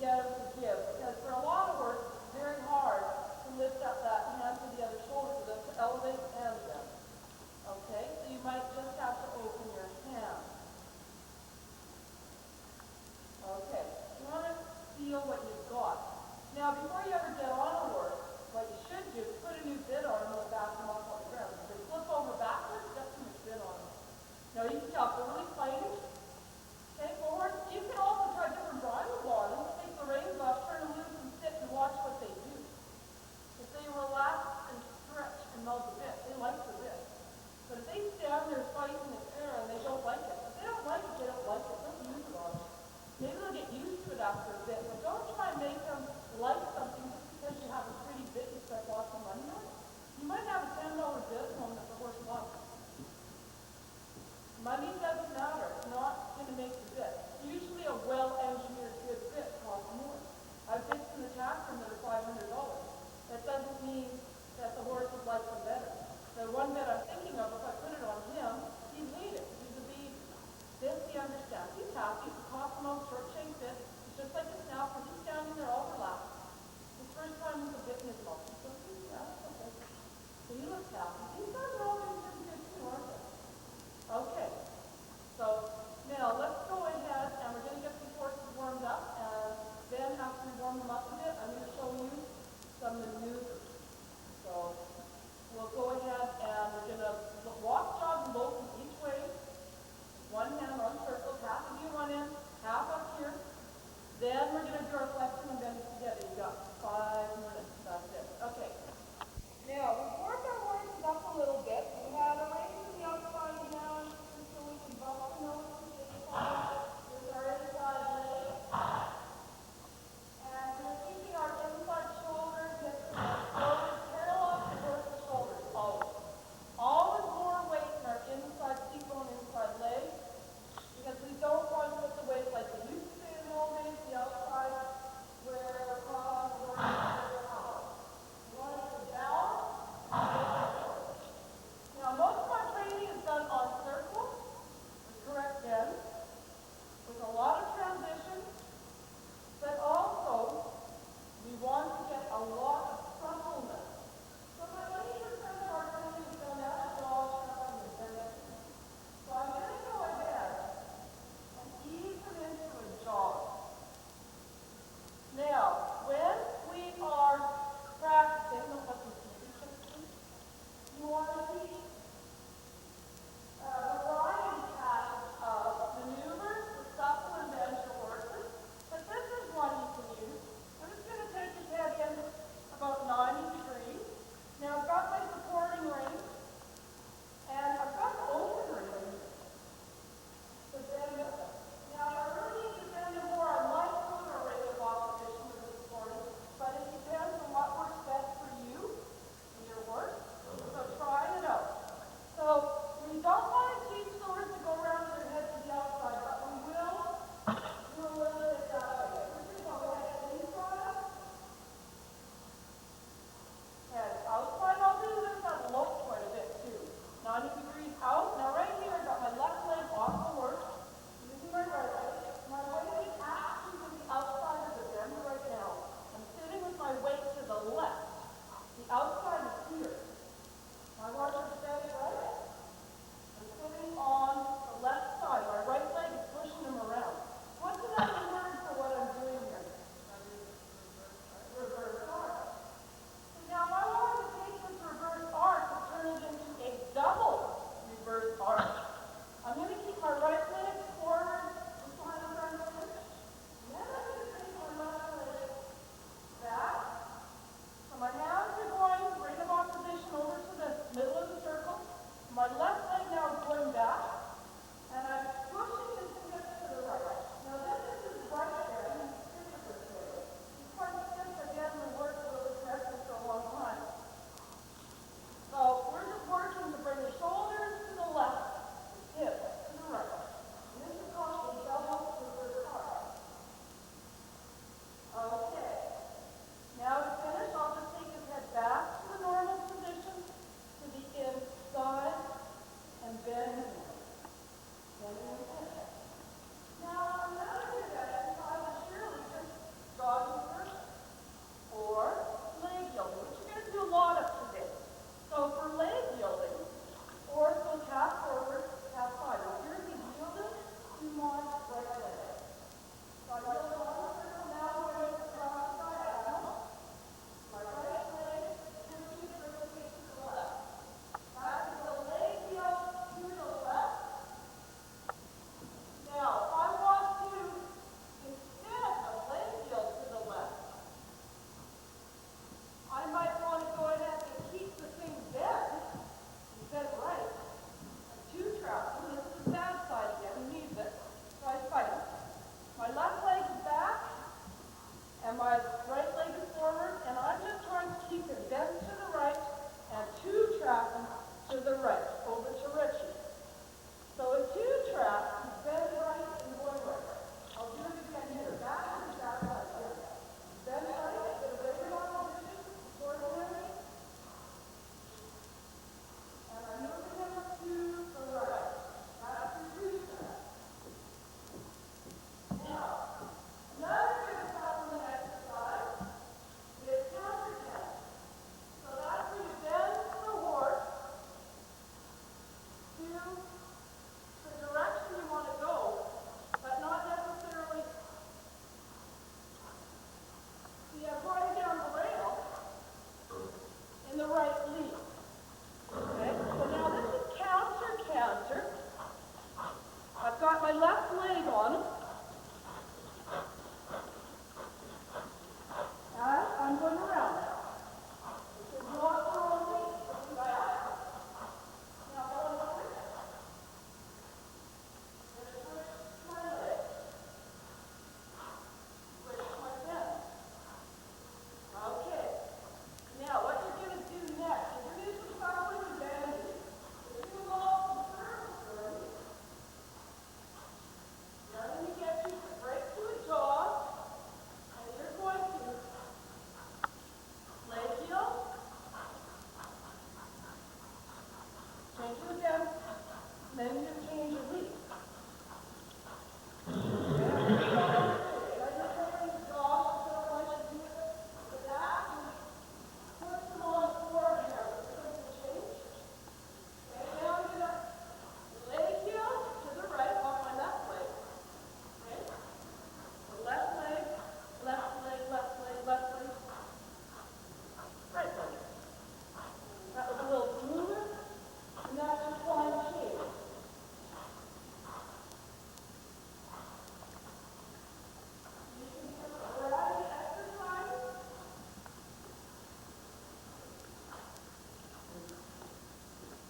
get them to give. Because for a lot of work, it's very hard to lift up that hand to the other shoulder for them to elevate and bend. Okay, so you might just have to open your hand. Okay, you want to feel what you've got. Now, before you ever get on a horse, what you should do is put a new bit on them and back them up on the ground. If they flip over backwards, get too much bit on them. Now, you can tell if they're really fighting. Okay, forward. You can also try different bridle bottoms. Take the reins off, turn them loose and sit and watch what they do. If they relax and stretch and melt the bit, they like the bit. But if they stand there fighting and tear and they don't like it, if they don't like it, they don't like it. Don't use it on them. Maybe they'll get used to it after a bit, but don't try and make them like something just because you have a pretty bit you spent lots of money on. You might have a $10 bit home that the horse wants. Money doesn't matter. It's not going to make the bit. Usually a well-engineered good bit costs more. I've bits in the tack room that are $500. That doesn't mean that the horse would like them better. The one bit I'm thinking of, if I put it on him, he'd hate it. He's a baby. This he understands. He's happy. It's a Cosmo short chain bit. It's just like a snap. When he's standing there all relaxed. His first time with a bit in his mouth. He goes, yeah, that's okay. So he looks happy. These guys are all doing pretty good too, aren't they? Okay. So now let's go ahead and we're going to get these horses warmed up. And then after we warm them up a bit, I'm going to show you some maneuvers. So we'll go ahead and we're going to walk, jog, and lope each way. One hand on circles, half of you one end, half up here. Then we're going to do our flexion and bend it together. You got 5 minutes. That's it. Okay. Now, we've warmed our horses up a little bit. leg. So I go in one circle now, going across diagonal. My right leg pushes vertically to the left. Back to the leg heel to the left. Now, I want to, instead of leg heel to the left, I might want to go ahead and keep the thing bent, bent right. Two traps, and this is the bad side again, who needs it? So I fight. My left leg is back, and my right leg is forward, and I'm just trying to keep it bent to the right, and two traps to the right, over to Richie. So a two trap, bend right and going right. I'll do it again here. Back and back right here. Bend right, get a bigger one on Richie, forward here. And I'm moving him to the right. That's the two trap. Now, another good supplement exercise is counter bend. So that's where you bend the horse to the direction you want to go, but not necessarily. See, I'm going down the rail in the right lead. Okay, so now this is counter. I've got my left leg on, and I'm going around. This is not throwing me back. Now going over. Switch my leg. Switch my bend. Okay. Now what you're going to do next, you're going to do some shuffling and bending. You're going to go some circles for me. Now I'm going to get you to break to a jog, and you're going to leg heel, change it again, and then you change your lead. That was a little smoother, and that's your flying shape. You can do a variety of exercises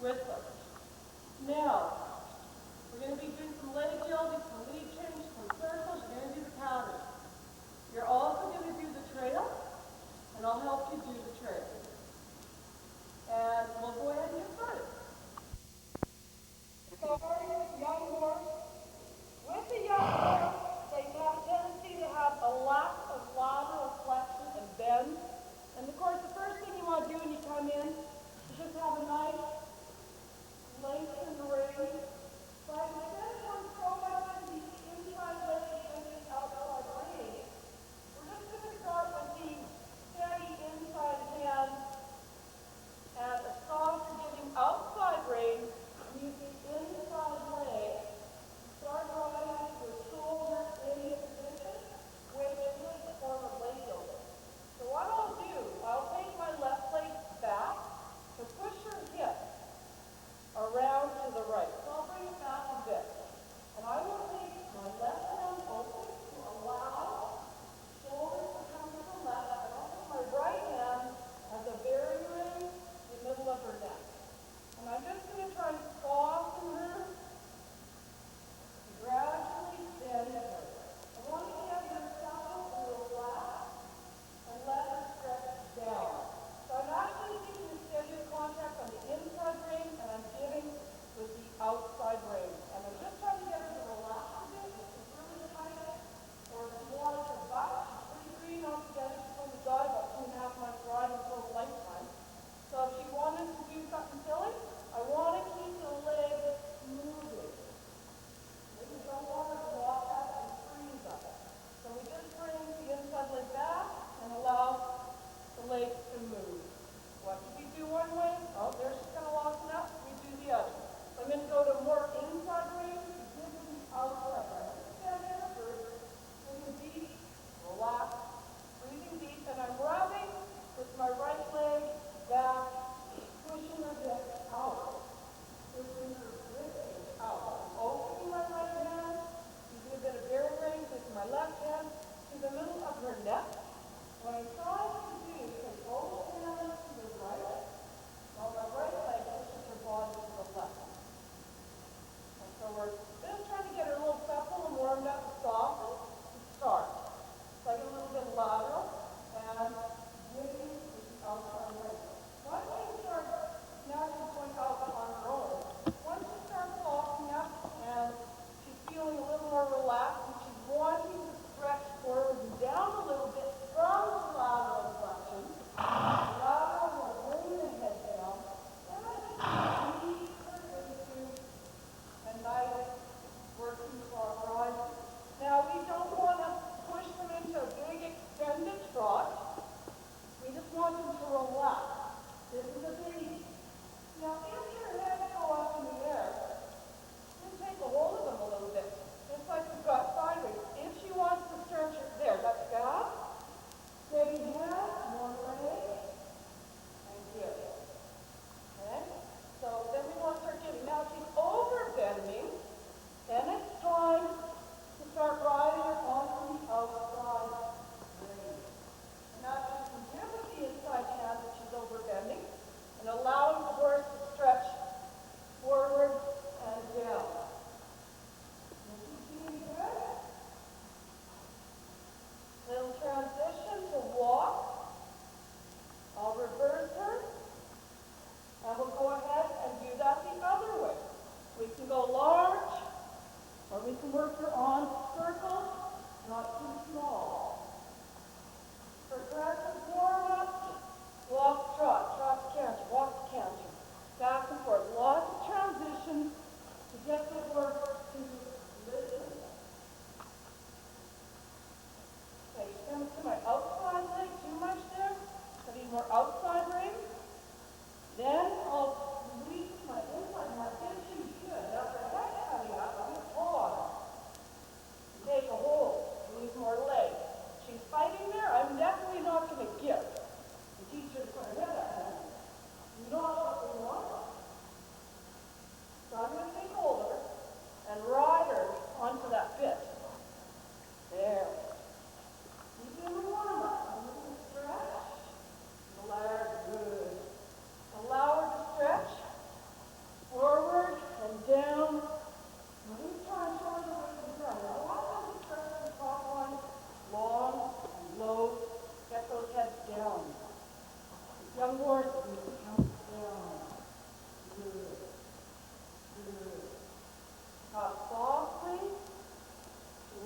with them. Now, we're going to be doing some leg yielding, some lead change, some circles. You're going to do the counters. You're also going to do the trail, and I'll help you do the trail. And we'll go ahead and get started. Starting with young horse. With the young horse, they have a tendency to have a lack of lateral flexion and bend. And of course, the first thing you want to do when you come in is just have a nice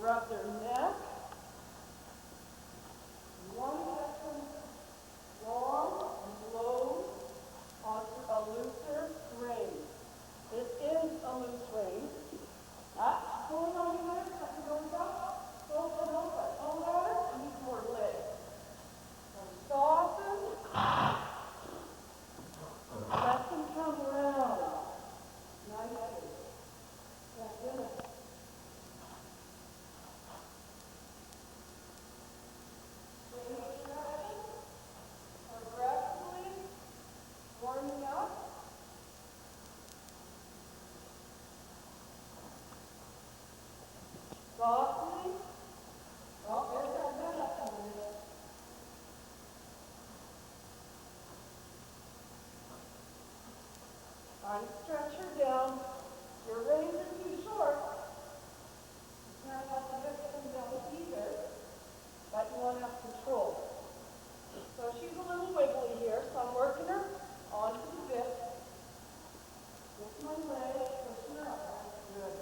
rub their neck. You want to get them long and low onto a looser rein. This is a loose rein. Pulling on you there, second going up. Don't let it. Hold on it. I need more leg. So soften. Let them come around. Nicely. Yeah, good. Aggressively warming up. Softly. Oh, there's that minute coming in. Try to stretch her down. Your reins are too short. You can't let the hips come down either, but you want to have control. So she's a little wiggly here, so I'm working her onto the bit. With my leg, pushing her up. Good.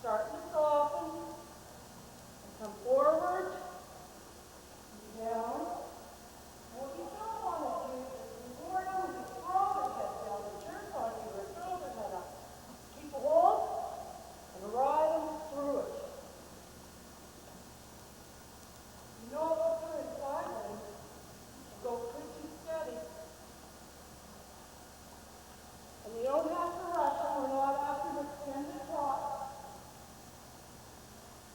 Starting to soften. And come forward. Down. And what you don't want to do is before you throw the head down and jerk on you or throw the head up. Keep a hold and ride them through it. You know if you're in silence, go pretty steady. And you don't have to rush them. We're not after the extended trot.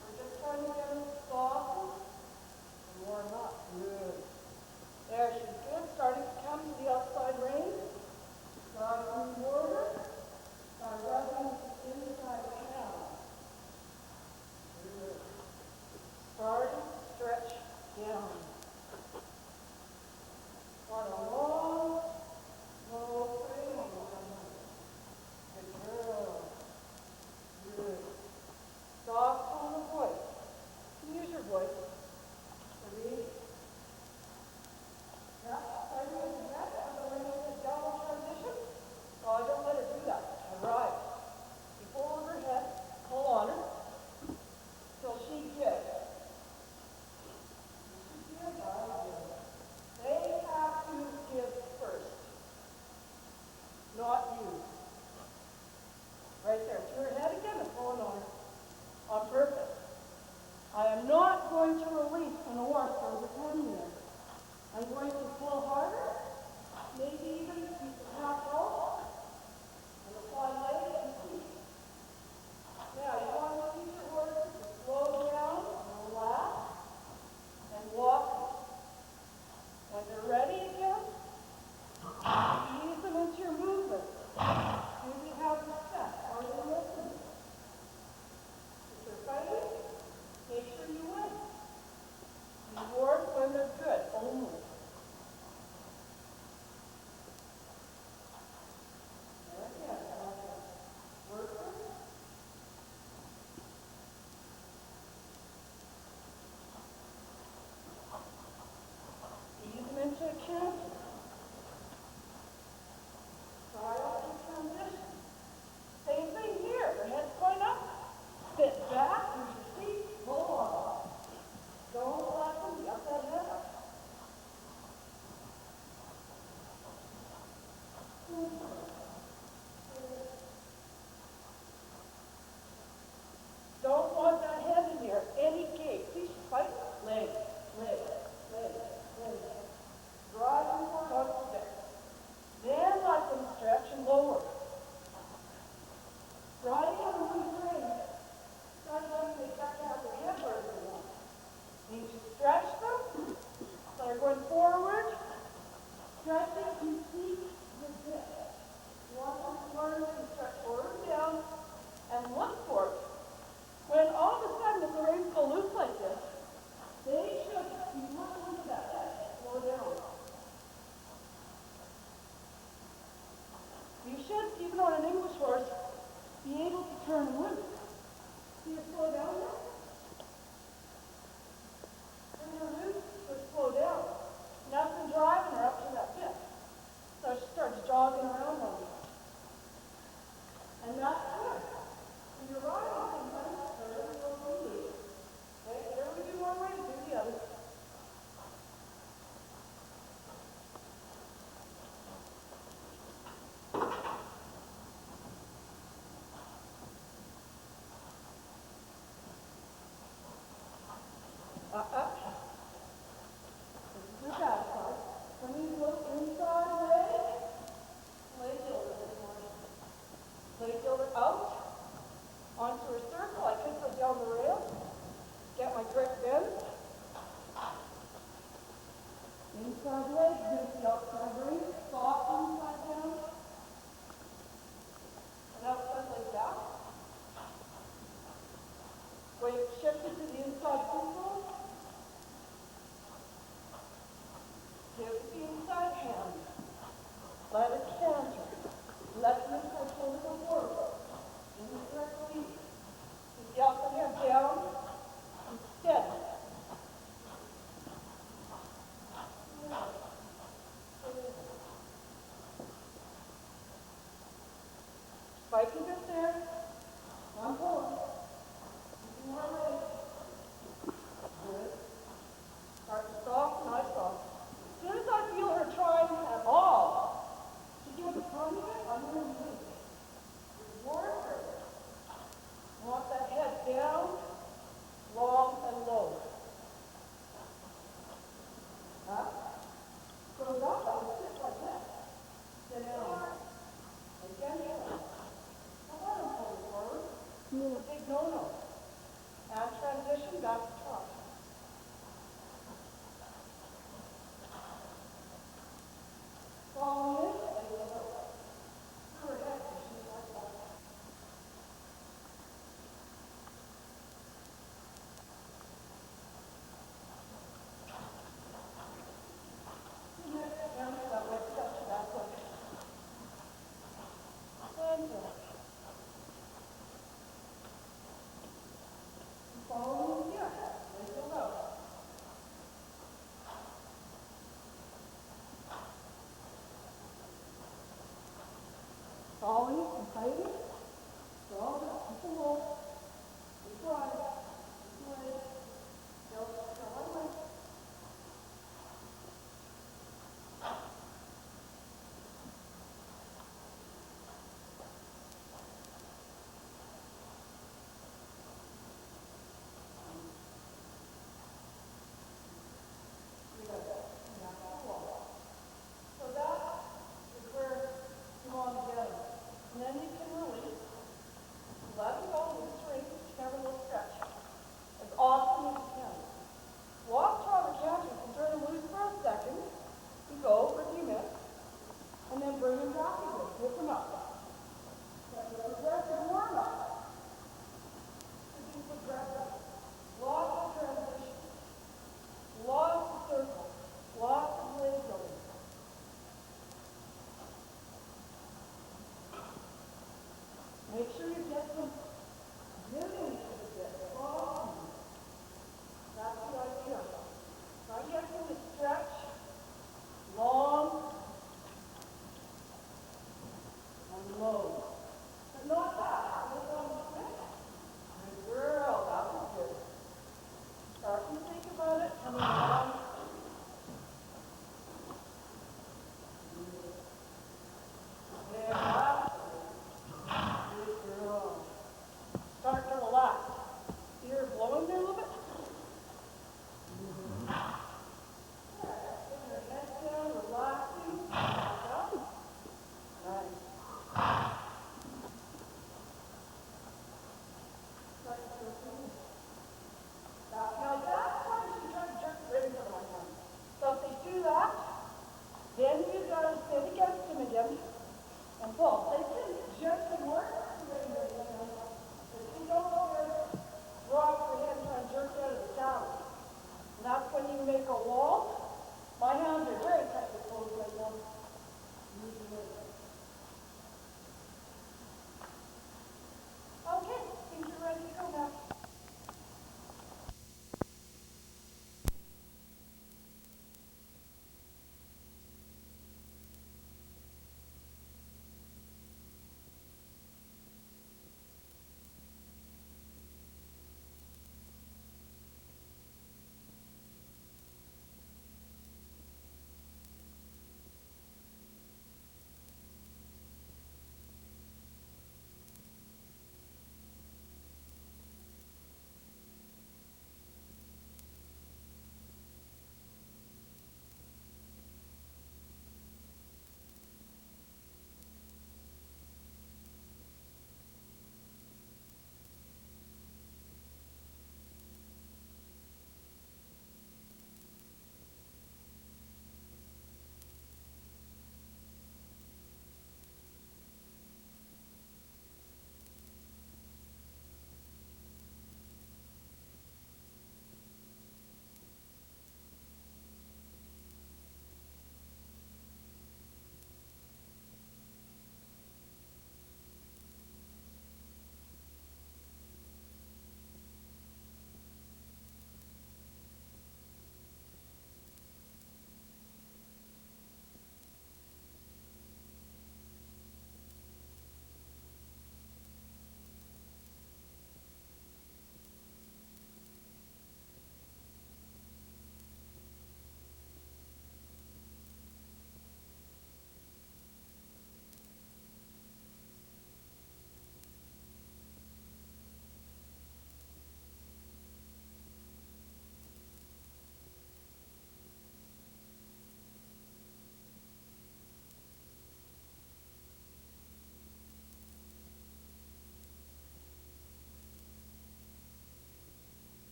We're just trying to get them softened and warm up. Good. There, she's good. Starting to come to the outside rein. Driving forward. By rubbing inside the calf. Good. Starting to stretch down. Want a long, slow frame on the line. Good girl. Good. Soft tone of voice. You can use your voice. Ready? Yeah, I use the neck. I'm going to make a double transition. So I don't let her do that. I ride. You pull over her head, pull on her, till she gives. They have to give first, not you. Right there. Turn her head again and pull it on her. On purpose. I am not going to release an horse over 10 minutes. I'm going to pull harder, maybe even keep the half roll, and apply leg and feet. Now, you want to teach your horses to slow down, relax, and walk. When they're ready again, ease them into your movement. Maybe have them step or they listen. If they're fighting, make sure you win. Reward when they're good, only. There again, work them. Ease them into a canter. Try out the transition. Same thing here. The head's going up. Sit back, use your feet, pull on. Don't let them get that head up. Don't want that head in there. Any gait. See, she's fighting. Leg, leg, leg, leg. Drive them forward on the stick. Then let them stretch and lower. Riding on a loose rein. Sometimes they got to have their head where they want. Need to stretch them. So they're going forward. Stretching and seek the bit. You want them to learn to stretch forward and down and look for it. When all of a sudden, if the reins go loose like this, they should be looking to that head. Slow down. You should, even on an English horse, be able to turn loose. See her slow down now? Turn her loose, or slow down. Nothing driving her up to that bit. So she starts jogging around on you. And that's good. So you're It's a big no-no. And transition back to